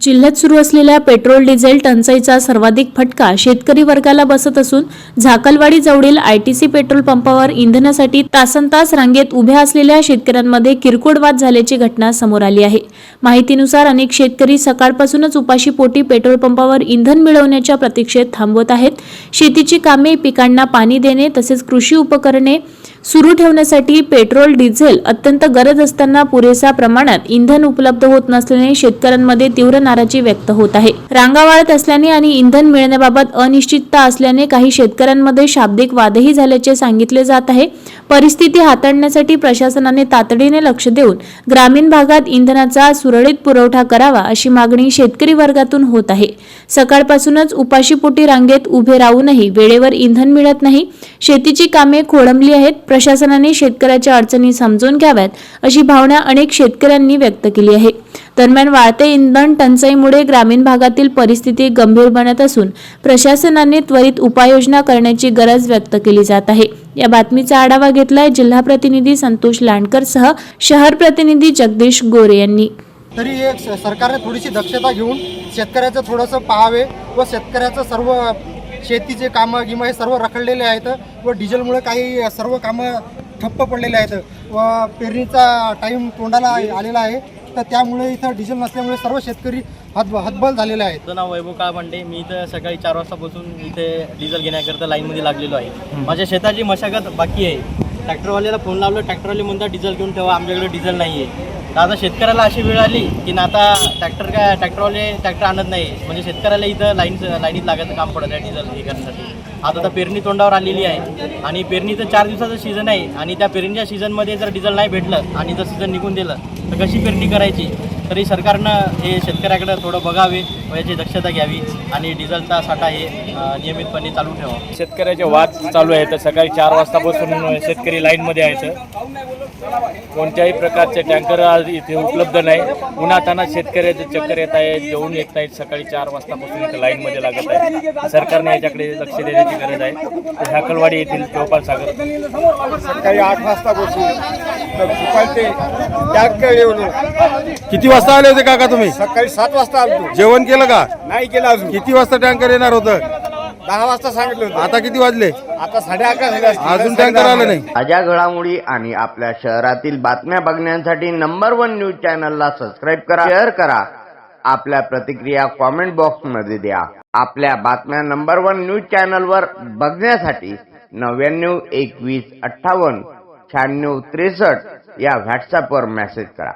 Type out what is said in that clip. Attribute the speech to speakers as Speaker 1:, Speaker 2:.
Speaker 1: जिल्ह्यात सुरू असलेल्या पेट्रोल डिझेल टंचाईचा सर्वाधिक फटका शेतकरी वर्गाला बसत असून झाकलवाडी जवळील आयटीसी पेट्रोल पंपावर इंधनासाठी तासनतास रांगेत उभ्या असलेल्या शेतकऱ्यांमध्ये किरकोळ वाद झाल्याची घटना समोर आली आहे। माहितीनुसार अनेक शेतकरी सकाळपासूनच उपाशीपोटी पेट्रोल पंपावर इंधन मिळवण्याच्या प्रतीक्षेत थांबवत आहेत। शेतीची कामे, पिकांना पाणी देणे तसेच कृषी उपकरणे सुरू ठेवण्यासाठी पेट्रोल डिझेल अत्यंत गरज असताना पुरेशा प्रमाणात इंधन उपलब्ध होत नसल्याने शेतकऱ्यांमध्ये तीव्र नाराजी व्यक्त होत आहे। रांगा वाढत असल्याने आणि इंधन मिळण्याबाबत अनिश्चितता असल्याने काही शेतकऱ्यांमध्ये शाब्दिक वादही झाल्याचे सांगितले जात आहे। परिस्थिती हाताळण्यासाठी प्रशासनाने तातडीने लक्ष देऊन ग्रामीण भागात इंधनाचा सुरळीत पुरवठा करावा अशी मागणी शेतकरी वर्गातून होत आहे। सकाळपासूनच उपाशीपोटी रांगेत उभे राहूनही वेळेवर इंधन मिळत नाही। शेतीची कामे खोळंबली आहेत। प्रशासनाने शेतकऱ्याच्या अडचणी समजून घ्याव्यात अशी भावना अनेक शेतकऱ्यांनी व्यक्त केली आहे। दरम्यान वाढते इंधन टंचाईमुळे ग्रामीण भागातील परिस्थिती गंभीर बनत असून प्रशासनाने त्वरित उपाययोजना करण्याची गरज व्यक्त केली जात आहे। या बातमीचा आढावा घेतलाय जिल्हा प्रतिनिधी संतोष लांडकर सह शहर प्रतिनिधी जगदीश गोरे यांनी।
Speaker 2: तरी एक सरकारने थोडीशी दक्षता घेऊन शेतकऱ्याचं थोडंसं पाहावे व शेतकऱ्याचं सर्व शेतीचे कामं हे सर्व रखडलेले आहेत व डिझेलमुळे काही सर्व कामं ठप्प पडलेले आहेत व पेरणीचा टाईम तोंडाला आलेला आहे। तर त्यामुळे इथं डिझेल नसल्यामुळे सर्व शेतकरी हतबल झालेले आहेत।
Speaker 3: माझं नाव वैभव काळभंडे। मी इथं सकाळी 4 वाजतापासून इथे डिझेल घेण्याकरता लाईनमध्ये लागलेलो आहे। माझ्या शेताची मशागत बाकी आहे। ट्रॅक्टरवाल्याला फोन लावलं, ट्रॅक्टरवाले म्हणतात डिझेल घेऊन ठेवा, आमच्याकडे डिझेल नाही आहे। तर आता शेतकऱ्याला अशी वेळ आली की ना आता ट्रॅक्टरवाले ट्रॅक्टर आणत नाही, म्हणजे शेतकऱ्याला इथं लाईनीत लागायचं काम पडत आहे डिझेल हे करण्यासाठी। आता तर पेरणी तोंडावर आलेली आहे आणि पेरणीचं 4 दिवसाचं सीझन आहे आणि त्या पेरणीच्या सीझनमध्ये जर डिझेल नाही भेटलं आणि जर सीझन निघून दिलं तर कशी पेरणी करायची। तरी सरकारनं हे शेतकऱ्याकडे थोडं बघावे व याची दक्षता घ्यावी आणि डिझेलचा साठा हे नियमितपणे चालू ठेवा।
Speaker 4: शेतकऱ्याचे वाद चालू आहेत। सकाळी 4 वाजतापासून शेतकरी लाईनमध्ये आहेत। कोणत्याही प्रकारचे टँकर आज इथे उपलब्ध नाही। उन्हातान्हात शेतकऱ्याचे चक्कर येत आहेत, जेवून येत नाहीत। सकाळी 4 वाजतापासून इथे लाईनमध्ये लागत आहे। सरकारने याच्याकडे लक्ष देण्याची गरज आहे। झाकलवाडी येथील चौपाल सागर
Speaker 2: सकाळी 8 वाजतापासून टँकर येऊन
Speaker 5: किती वाजता आले होते काका तुम्ही?
Speaker 2: सकाळी 7 वाजता आलो।
Speaker 5: जेवण केलं का?
Speaker 2: नाही केलं अजून।
Speaker 5: किती वाजता टँकर येणार होतं?
Speaker 2: 10 वाजता सांगितलं होतं।
Speaker 5: आता किती वाजले?
Speaker 2: आता 11:30 झाले।
Speaker 5: अजून टँकर आलं नाही।
Speaker 6: ताज्या घडामोडी आणि आपल्या शहरातील बातम्या बघण्यासाठी नंबर 1 न्यूज चॅनलला सबस्क्राईब करा, शेअर करा, आपल्या प्रतिक्रिया कॉमेंट बॉक्स मध्ये द्या। आपल्या बातम्या नंबर 1 न्यूज चॅनलवर बघण्यासाठी 99 21 58 96 63 या व्हॉट्सअपवर मेसेज करा।